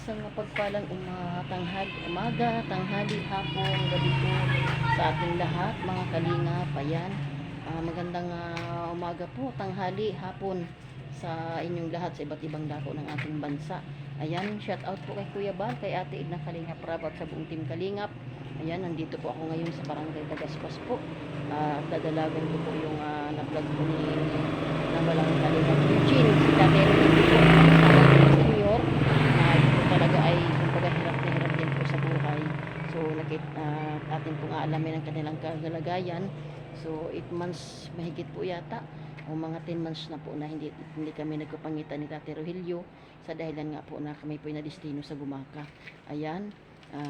Isang mapagpalang umaga, tanghali, hapon, gabi po sa ating lahat, mga kalingap. Ayan, magandang umaga po, tanghali, hapon sa inyong lahat sa iba't ibang dako ng ating bansa. Ayan, shout out po kay Kuya Bal, kay Ate Edna Kalingap Rab at sa buong team Kalingap. Ayan, nandito po ako ngayon sa Barangay Dagaspas po. Dadalagan ko po yung na-vlog po ni Walang Kalingap Eugene, si Tate Edna po, senior. Talaga ay kumbaga hirap na hirap din po sa buhay. So atin pong aalamin ang kanilang kalagayan. So 8 months mahigit po yata o mga 10 months na po na hindi kami nagkapangitan ni Tate Rogelio sa dahilan nga po na kami po na-destino sa Gumaka. Ayan,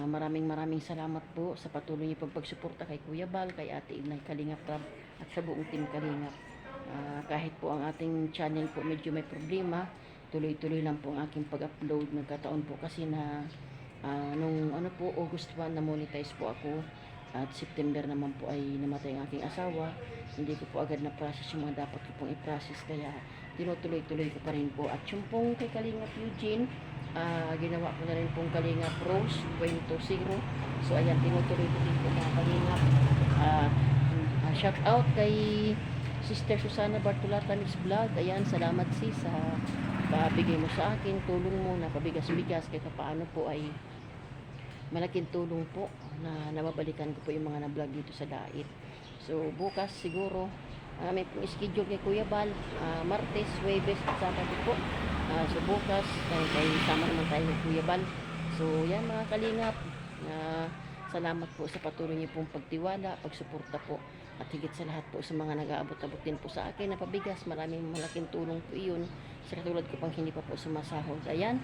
maraming salamat po sa patuloy niyo pagsuporta kay Kuya Bal, kay Ate Edna Kalingap Rab at sa buong team Kalingap. Kahit po ang ating channel po medyo may problema, tuloy-tuloy lang po ang aking pag-upload. Nagkataon po kasi na nung August 1 na monetize po ako at September naman po ay namatay ang aking asawa. Hindi ko po agad na-process yung mga dapat ko pong i-process, kaya tinutuloy-tuloy ko pa rin po. At yung pong kay Kalingap Eugene, ginawa ko na rin pong Kalingap Rose 2.0. So ayan, tinutuloy ko din po mga Kalingap. Shout out kay Sister Susana Bartolata Mix Vlog. Ayan, salamat sis sa pabigay mo sa akin, tulong mo na pabigas-bigas, kahit paano po ay malaking tulong po na nababalikan ko po yung mga na-vlog dito sa Dait. So bukas siguro may pong schedule kay Kuya Bal, Martes, Huwebes at Sabado po. So bukas kay sama naman tayo kay Kuya Bal. So yan mga kalingap, salamat po sa patuloy niyo pong pagtiwala, pagsuporta po. At higit sa lahat po sa mga nag-aabot-abot din po sa akin na pabigas, maraming malaking tulong po iyon. Sa katulad ko pang hindi pa po sumasahod. Ayan,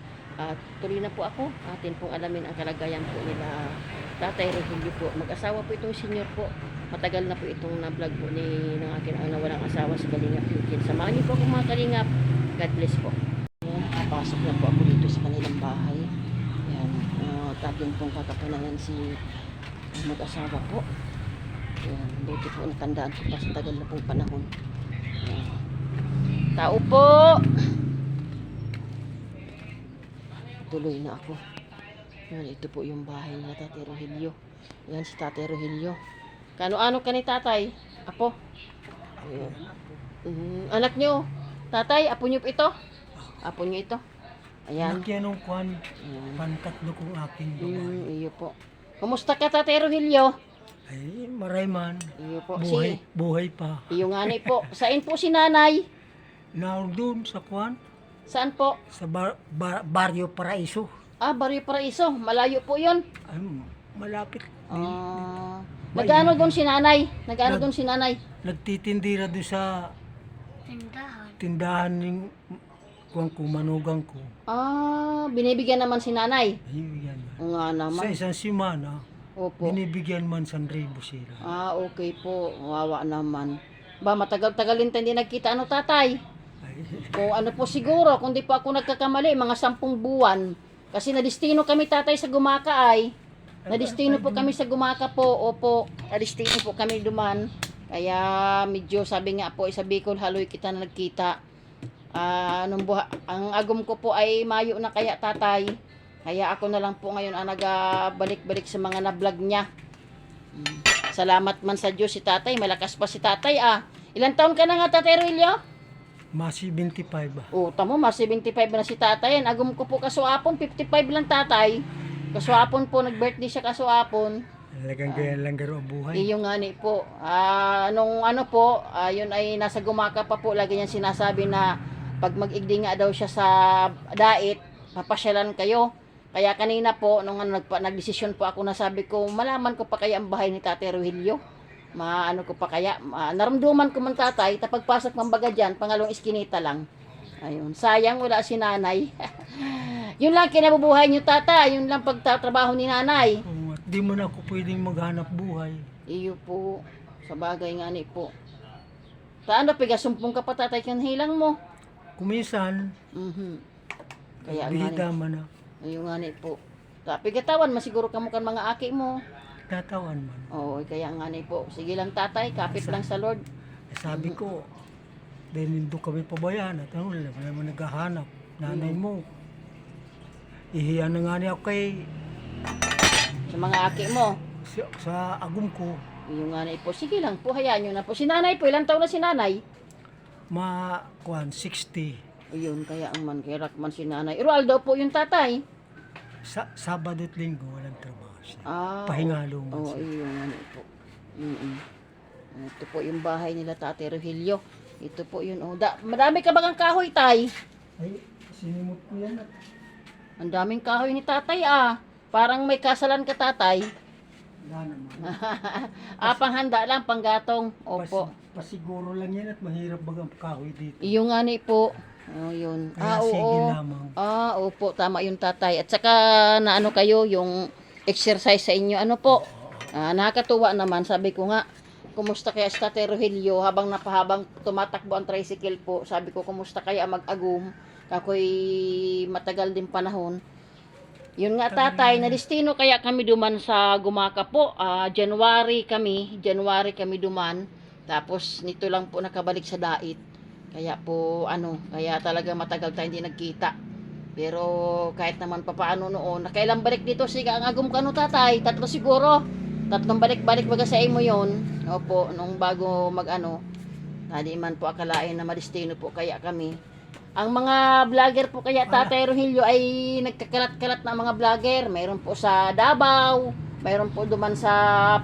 tuloy na po ako. Atin pong alamin ang kalagayan po nila Tatay Rogelio po. Mag-asawa po itong senior po. Matagal na po itong na-vlog po ng akin ang nawalang asawa sa Kalingap Eugene. Samahan niyo po ako mga kalingap. God bless po. Ayan, pasok na po ako dito sa kanilang bahay. Ayan, atin pong kakapunayan si mag-asawa po. Ayan, buti po natandaan ko pa sa tagal na pong panahon. Ayan. Tao po! Tuloy na ako. Ayan, ito po yung bahay ni Tatay Rogelio. Ayan si Tatay Rogelio. Kano-ano ka ni Tatay? Apo? Ayan. Anak nyo? Tatay, apo nyo ito? Apo nyo ito? Ayan. Anak yan ang pantatlo kong aking babae. Iyo po. Kumusta ka Tatay Rogelio? Ay, maray man. Iyo po. Buhay pa. Iyo nga ni po. Saan po si nanay? Doon sa kwan, Saan po? sa Barrio Paraiso. Barrio Paraiso. Malayo po yun. Ay, malapit. Nag-ano doon si nanay? Nag-ano doon si nanay? Nagtitindira doon sa tindahan ng kumanugang ko. Binibigyan naman si nanay. Ayun yan. Nga naman. Sa isang simana, Opo. binibigyan man San Rebo sila. Okay po. Wawa naman. Matagal-tagal din tayo hindi nagkita. Ano tatay? Kung ano po siguro, kung di po ako nagkakamali, mga 10 buwan. Kasi nadistino kami tatay sa Gumaka ay. Nadistino po kami sa Gumaka po. Opo, nadistino po kami duman. Kaya medyo sabi nga po, sa Bicol, haloy kita na nagkita. Ang agom ko po ay Mayo na kaya tatay. Kaya ako na lang po ngayon ang nagbalik-balik sa mga na-vlog niya. Salamat man sa Diyos si tatay. Malakas pa si tatay Ilan taon ka na nga Tatay Rogelio? Masi 25 Tamo, mas 75 na si tatay. Agum ko po kasuapon, 55 lang tatay. Kasuapon po, nag-birthday siya kasuapon. Talagang ganyan lang garo ang buhay. Iyo nga ni po. Yun ay nasa Gumaka pa po. Lagi niyang sinasabi na pag mag-igdi nga daw siya sa Dait, papasyalan kayo. Kaya kanina po, nung nagdesisyon po ako, nasabi ko, malaman ko pa kaya ang bahay ni Tatay Rogelio. Ko pa kaya, naramduman ko man tatay, tapagpasok ng baga dyan, pangalawang iskinita lang. Ayun, sayang wala si nanay. Yun lang kinabubuhay niyo tatay, yun lang pagtatrabaho ni nanay. Di mo na ako pwedeng maghanap buhay. Iyo po, sa bagay nga ni po. Taano, pigasumpong ka pa tatay, hilang mo. Kumisan, Kaya nga bihida ni, man na. iyo nga ni po. Pigatawan, masiguro ka mo kan mga aki mo. Tatawan man. Kaya nga ni po. Sige lang tatay, kapit lang sa Lord. Sabi ko, dahil hindi kami pabayaan at ano, wala naman naghahanap. Nanay mo, Ihiyan na nga niya ako kay Sa mga aki mo. sa agum ko. Yung nga na po. Sige lang po, hayaan nyo na po. Si nanay po, ilang taon na si nanay? Kuan 60. Ayun, kaya ang man kay Rakman si nanay. Irual daw po yung tatay. Sabado at linggo walang trabaho siya. Oo, Pahingalo man siya. ayun nga na po. Ito po yung bahay nila Tatay Rogelio. Ito po yun. Oh. Marami ka bagang kahoy, tay? Ay, sinimot ko yan at Ang daming kahoy ni tatay, ah. Parang may kasalan ka, tatay. wala naman. Panghanda lang, panggatong. Opo. Pasiguro lang yan at mahirap bagang kahoy dito. Yung nga ni po. Oh, yun. Kaya Oo. sige lamang. Opo, tama yung tatay. At saka na ano kayo, yung exercise sa inyo, ano po. Nakakatuwa naman, sabi ko nga, kumusta kaya si Tatay Rogelio habang tumatakbo ang tricycle po, sabi ko, kumusta kaya mag-agum, kakoy matagal din panahon. Yun nga tatay, na destino kaya kami duman sa Gumaka po, January kami duman, tapos nito lang po nakabalik sa Dait. Kaya po, kaya talaga matagal tayo hindi nagkita. Pero kahit naman papaano noon, nakailang balik dito, siga ang agum kano tatay, 3 siguro. 3 balik-balik baga sa imo yon. Opo, nung bago hindi man po akalain na madestino po kaya kami. Ang mga vlogger po kaya Tatay Rogelio ay nagkakalat-kalat na mga vlogger. Mayroon po sa Davao, mayroon po duman sa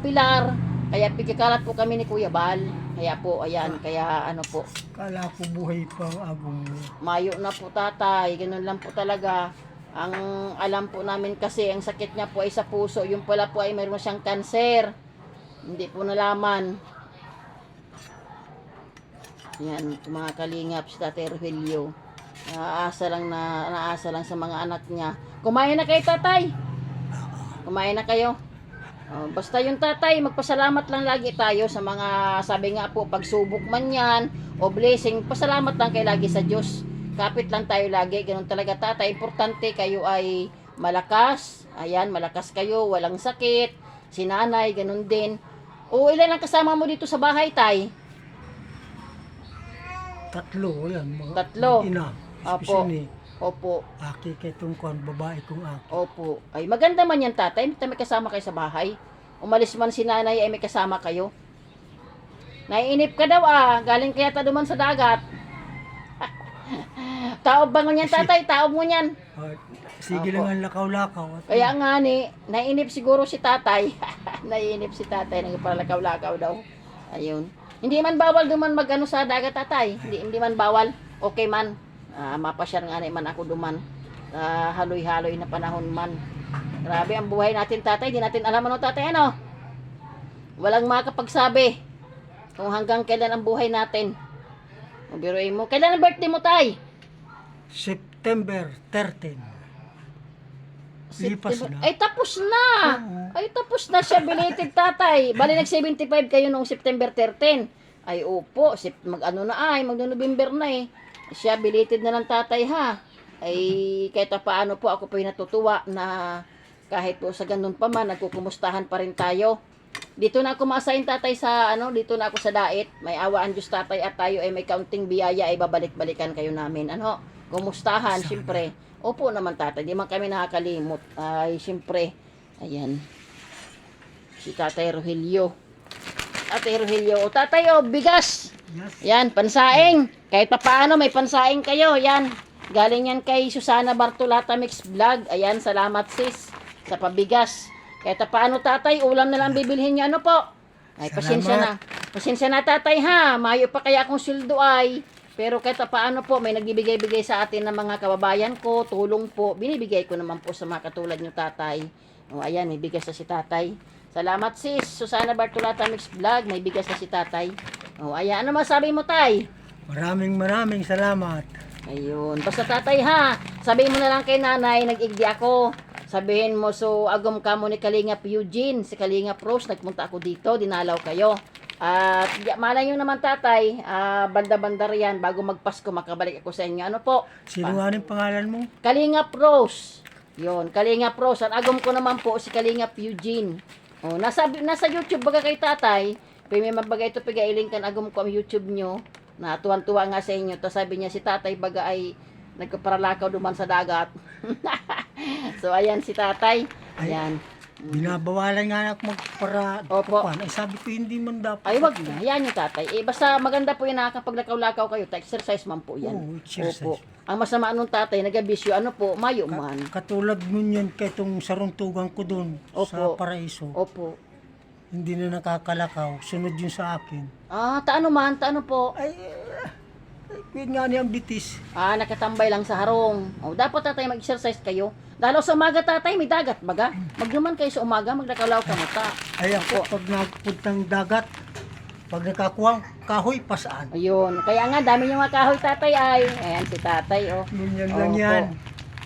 Pilar. Kaya pigkakalat po kami ni Kuya Bal. Kaya po, ayan, kaya po. Kala ko buhay pa ang agum mo. Mayo na po tatay, ganun lang po talaga. Ang alam po namin kasi, ang sakit niya po ay sa puso. Yung pala po ay mayroon siyang kanser. Hindi po nalaman. Yan, mga kalingap si Tatay Rogelio. Naasa lang sa mga anak niya. Kumain na kayo, tatay. Kumain na kayo. Basta yung tatay, magpasalamat lang lagi tayo sa mga, sabi nga po, pagsubok man yan, o blessing, pasalamat lang kayo lagi sa Diyos. Kapit lang tayo lagi, ganun talaga tatay. Importante kayo ay malakas. Ayan, malakas kayo, walang sakit. Si nanay, ganun din. O ilan ang kasama mo dito sa bahay, tay? 3 yan. Mga 3. ina. Opo. Especially Opo. aki kay tungkon babae kong aki. Opo. Ay, maganda man yan, tatay. May kasama kayo sa bahay. Umalis man si nanay, ay may kasama kayo. Naiinip ka daw, Galing kaya ta duman sa dagat. Taob ba ngunyan, tatay? Taob ngunyan. Sige Opo. lang ang lakaw-lakaw. Kaya nga naiinip siguro si tatay. Naiinip si tatay, nagparalakaw-lakaw daw. Ayun. Hindi man bawal duman sa dagat, tatay. Hindi man bawal. Okay man. Mapasyar nga man ako duman. Haloy-haloy na panahon man. Grabe ang buhay natin, tatay. Di natin alam tatay, Walang makapagsabi kung hanggang kailan ang buhay natin. Biruin mo. Kailan ang birthday mo, tay? September 13. Lipas na. Ay, tapos na. Oo. Ay, tapos na siya. Belated, tatay. Bali, nag-75 kayo noong September 13. Ay, opo. Mag-November na Siya, belated na lang tatay, ha. Ay, kahit paano po, ako po yung natutuwa na kahit po sa ganun pa man, nagkukumustahan pa rin tayo. Dito na ako ma-assign, tatay, dito na ako sa Dait. May awa ang Diyos, tatay, at tayo ay may kaunting biyaya, ay babalik-balikan kayo namin. Kumustahan, siyempre. Opo naman, tatay, di man kami nakakalimot. Ay, siyempre, ayan. Si Tatay Rogelio. Tatay Rogelio. O, tatay, bigas. Yes. Yan, pansaing. Kahit paano, may pansaing kayo. Yan. Galing yan kay Susana Bartolata Mix Vlog. Ayan, salamat sis sa pabigas. Kahit paano, tatay, ulam na lang bibilhin niyo. Ano po? Ay, pasensya na. Pasensya na, tatay, ha. Mayo pa kaya akong sweldo ay. Pero kahit paano po, may nagbibigay-bigay sa atin ng mga kababayan ko, tulong po. Binibigay ko naman po sa mga katulad niyo, tatay. O, ayan, may bigas na si tatay. Salamat sis, Susana Bartolata Mix Vlog. May bigas na si tatay. O, ayan, ano masabi mo, tay? Maraming salamat. Ayun. Basta tatay, ha. Sabihin mo na lang kay nanay, nag-igdi ako. Sabihin mo, agom ka mo ni Kalingap Eugene, si Kalingap Rose, nagpunta ako dito, dinalaw kayo. At malay nyo naman, tatay, banda-banda riyan, bago magpasko, makabalik ako sa inyo. Ano po? Sino nga rin pangalan mo? Kalingap Rose. Yun, Kalingap Rose. Ang agom ko naman po, si Kalingap Eugene. O, nasa YouTube baga kay tatay, may mabagay ito, pigailing kan agom ko ang YouTube nyo, na tuwan-tuwa nga sa inyo. Tapos sabi niya, si tatay baga ay nagkaparalakaw duman sa dagat. So, ayan si tatay. Ay. Ayan. Binabawalan nga ako magpara. Opo. Ay, sabi ko hindi man dapat. Ay, wag na. Yan yung tatay. Eh, basta maganda po yung nakakapaglakaw-lakaw kayo. Exercise man po yan. Oo, exercise. Opo. Ang masama nung tatay, nagabisyo, ano po, mayo man. Katulad nun yan kay itong saruntugan ko doon sa Opo. Paraiso. Opo. Hindi na nakakalakaw. Sunod yun sa akin. Ah, taano man, taano po. Ay, yun nga niya ang bitis. Ah, nakatambay lang sa harong. O, dapat tatay mag-exercise kayo. Dahil sa umaga tatay, may dagat baga. Magnaman kayo sa umaga, maglakalaw ka mata. Ay, ako pag nagpuntang dagat, pag nakakuha kahoy, pasaan. Ayun. Kaya nga, dami yung mga kahoy tatay ay. Ayan si tatay, oh. Ganyan lang Opo. yan.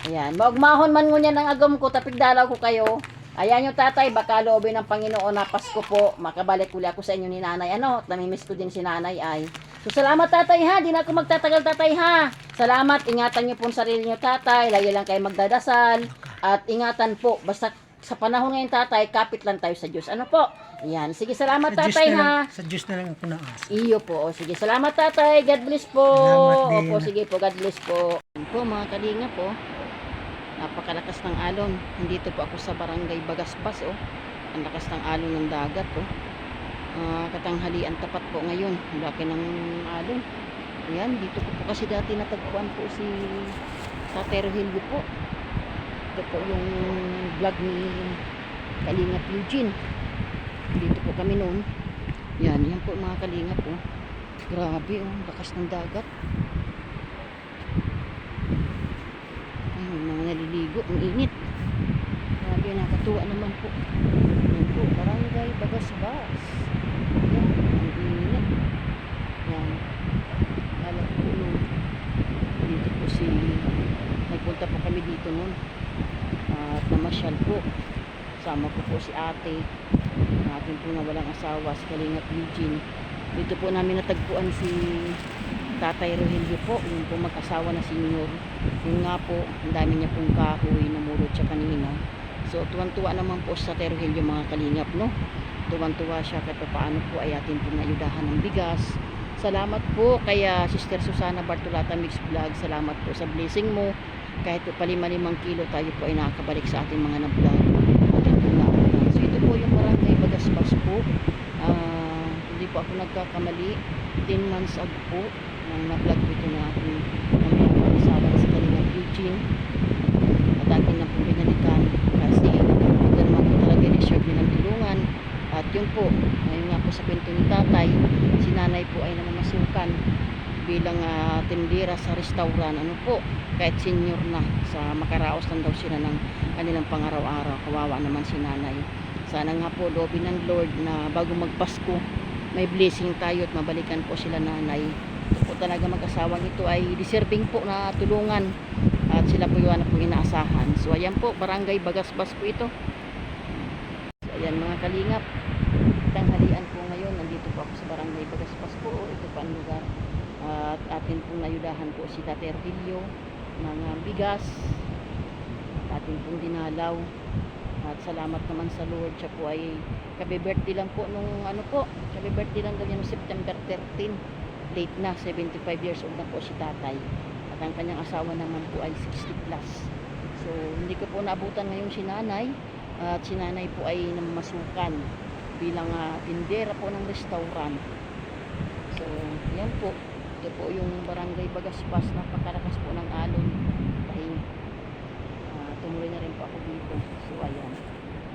Ayan. Maugmahon man ngunyan ng agam ko, tapig dalaw ko kayo. Ayan yung tatay, baka loobin ng Panginoon na Pasko po. Makabalik uli ako sa inyo ni nanay. Ano, namimiss ko din si nanay ay. So, salamat tatay ha. Di na ako magtatagal tatay ha. Salamat. Ingatan niyo po ang sarili niyo tatay. Lagi lang kayo magdadasal. At ingatan po. Basta sa panahon ngayon tatay, kapit lang tayo sa Diyos. Ano po? Ayan. Sige, salamat Sa Diyos tatay na lang, ha. sa Diyos na lang ako naas. Iyo po. O, sige, salamat tatay. God bless po. Salamat din. Opo, sige po. God bless po. Ayan po mga kalinga po. Napakalakas ng alon. Nandito po ako sa barangay Bagaspas. Oh. Ang lakas ng alon ng dagat. Oh. Katanghalian tapat po ngayon. Ang laki ng alon. Ayan, dito po kasi dati natagpuan po si Tatay Rogelio po. Ito po yung vlog ni Kalingap Eugene. Dito po kami noon. Yan po mga Kalingap po. Grabe, oh, lakas ng dagat. Ay, mga naliligo, ang init. Grabe, nakatuwa naman po. Yan po, barangay Bagasbas. Yan, ang init. Yan. Alam po nung dito po si nagpunta po kami dito noon. At namasyal po. Sama ko po si ate. Natin po na walang asawa, si Kalingap Eugene. Dito po namin natagpuan si Tatay Rogelio po, yung po mag-asawa na senior. Yung nga po, ang dami niya pong kahoy na murot siya kanina. So, tuwan-tuwa naman po sa Tatay Rogelio mga Kalingap, no? Tuwan-tuwa siya kahit paano po ay atin pong nayudahan ng bigas. Salamat po kay Sister Susana Bartolata Mix Vlog. Salamat po sa blessing mo. Kahit po pa 5 kilo tayo po ay nakakabalik sa ating mga na-vlog. Atin po na. So, ito po yung barangay Bagasbas po. Hindi po ako nagkakamali. 10 months ago po nang na-vlog po ito na ating asawa sa Kalingap Eugene. At atin na po binalikan kasi ito naman po talaga reserve nilang tulungan. At yun po, ngayon nga po sa kwento ni tatay, si nanay po ay namamasukan bilang tindera sa restaurant. Ano po, kahit senior na, sa makaraos lang daw sila ng kanilang pangaraw-araw. Kawawa naman si nanay. Sana nga po, loobin ng Lord na bago magpasko, may blessing tayo at mabalikan po sila nanay. Ito po talaga mag-asawang ito ay deserving po na tulungan. At sila po yung po inaasahan. So ayan po, barangay Bagasbas po ito. So ayan mga Kalingap. Tanghalian po ngayon, nandito po ako sa barangay Bagasbas po. Ito po ang lugar. At atin pong nayudahan po si Tatay Rogelio ng bigas. Atin pong dinalaw. At salamat naman sa Lord. Siya po ay kabe-birthday lang po nung ano po. Kabe-birthday lang daw niya noong September 13. Late na, 75 years old na po si tatay. At ang kanyang asawa naman po ay 60 plus. So, hindi ko po naabutan ngayon si nanay. At si nanay po ay namamasukan bilang tindera po ng restaurant. So, yan po. Ito po yung barangay Bagaspas. Napakalakas po ng alon. Dahil tumuloy na rin po ako dito. So, ayan.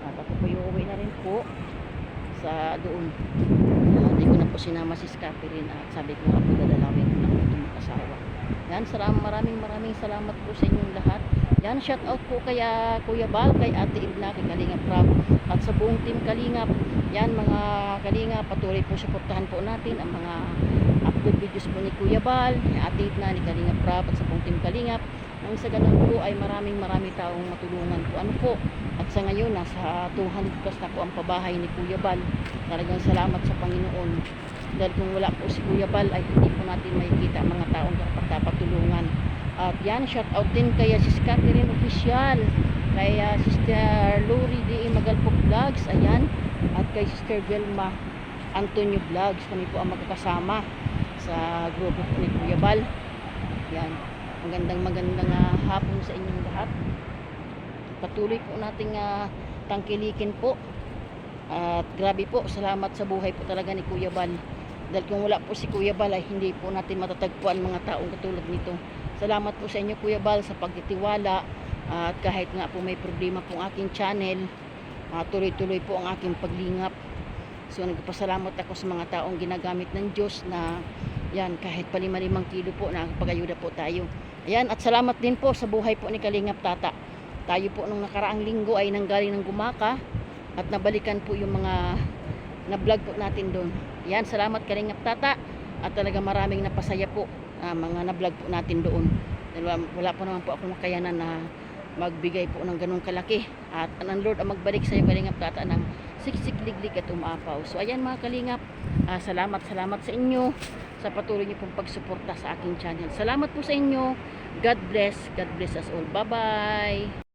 At ako po yung uwi na rin po sa doon. Hindi ko na po sinama si Catherine at sabi ko nga po dadalawin ko na po itong mag-asawa. Yan, maraming salamat po sa inyong lahat. Yan, shout out po kay Kuya Bal, kay Ate Ibla, kay Kalingap Rob, at sa buong team Kalingap. Yan mga Kalingap, patuloy po suportahan po natin ang mga upload videos po ni Kuya Bal, ni Ate Ibla, ni Kalingap Rob, at sa buong team Kalingap. Nang sa ganun po ay marami taong matulungan po. Ano po? At sa ngayon, nasa 200 plus na po ang pabahay ni Kuya Bal. Talagang salamat sa Panginoon. Dahil kung wala po si Kuya Bal, ay hindi po natin makikita ang mga taong dapat tulungan. At yan, shout out din kay Sis Catherine Official, kay Sister Lori D. Magalpok Vlogs, ayan. At kay Sister Velma Antonio Vlogs. Kami po ang magkakasama sa grupo po ni Kuya Bal. Yan. Magandang hapon sa inyong lahat. patuloy po nating tangkilikin po. At grabe po, salamat sa buhay po talaga ni Kuya Bal. Dahil kung wala po si Kuya Bal ay hindi po natin matatagpuan mga taong katulad nito. Salamat po sa inyo Kuya Bal sa pagtitiwala. At kahit nga po may problema po ang aking channel, tuloy-tuloy po ang aking paglingap. So nagpasalamat ako sa mga taong ginagamit ng Diyos na yan, kahit pa 5 kilo po nakapag-ayuda po tayo. Ayan, at salamat din po sa buhay po ni Kalingap Tata. Tayo po nung nakaraang linggo ay nanggaling ng Gumaka at nabalikan po yung mga na-vlog po natin doon. Ayan, salamat Kalingap Tata at talaga maraming napasaya po mga na-vlog po natin doon. Wala po naman po akong makayanan na magbigay po ng ganung kalaki. At ang Lord ang magbalik sa iyo Kalingap Tata ng siksik, liglig at umapaw. So ayan mga Kalingap, salamat sa inyo sa patuloy niyo pong pagsuporta sa aking channel. Salamat po sa inyo. God bless us all. Bye-bye.